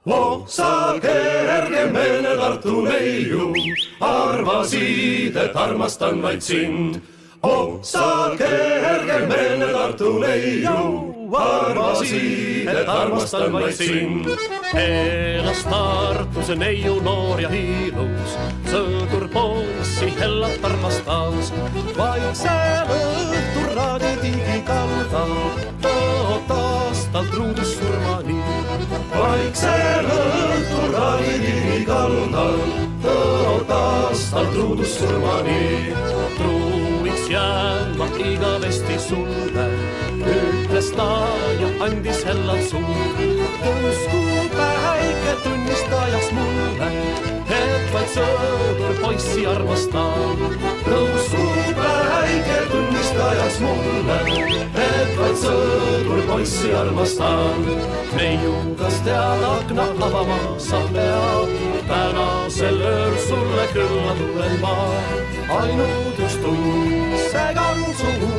Oh, sa kergemeelne Tartu neiu, arvasid, et armastan vaid sind. Oh, sa kergemeelne Tartu neiu, arvasid, et armastan vaid sind. Elas Tartus neiu noor ja hiilus, sõdur poissi hellat armastas. Vaiksel õhtul raaditiigi kaldal, tõotas tal truudus surmani. Vaiksel õhtul raaditiigi kaldal, tõotas tal truudus surmani. Truuiks jääma igavesti sulle, ütles ta ja andis hellalt suud. Tõusku päike tunnistajaks mulle, et vaid sõdur poissi armastab. Tõusku päike tunnistajaks mulle, et vaid sõdur poissi armastab. Neiugas tead akna avama sa pead, tänasel ööl sulle külla tulen ma. Ainult üks tund segan suhu,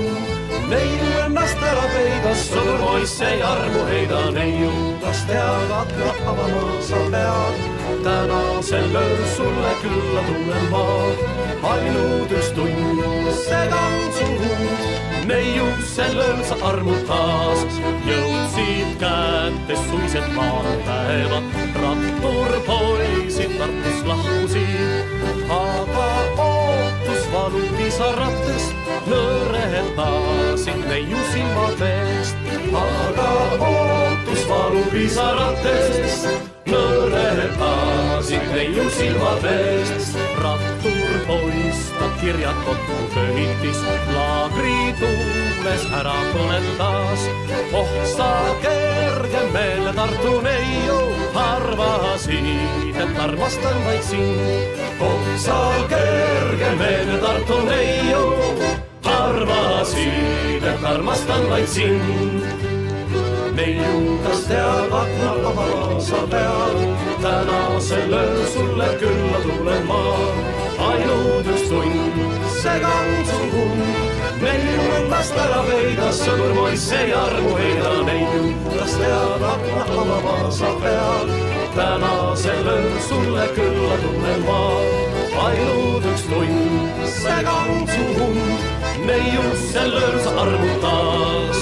neiu ennast ära peidas, sõdur poiss ei armu heida. Neiugas tead akna avama sa pead, tänasel ööl sulle külla tulen ma. Ainult üks tund segan suhu, neiusel ööl sa armud taas, jõudsid kätes suised maapäevad. Rattur poisid Tartus lahkusid, aga ootusvalu pisarates nõretasid neiu silmadest. aga ootusvalu pisarates nõretasid neiu silmadest. Rattur poiss ta kirjad kokku köhitis, laagri tuules ära põletas. Oh, sa kergemeelne Tartu neiu, arvasid, et armastan vaid sind. Oh, sa kergemeelne Tartu neiu, arvasid, et armastan vaid sind. Neiugas tead akna avama sa pead, tänasel ööl sulle külla tulen ma. Ainult üks tund segan suhu, neiu ennast ära peidas, sõdur poiss ei armu heida. Neiugas tead akna avama sa pead, tänasel ööl sulle külla tulen ma. Ainult üks tund segan suhu, neiusel ööl sa armud taas.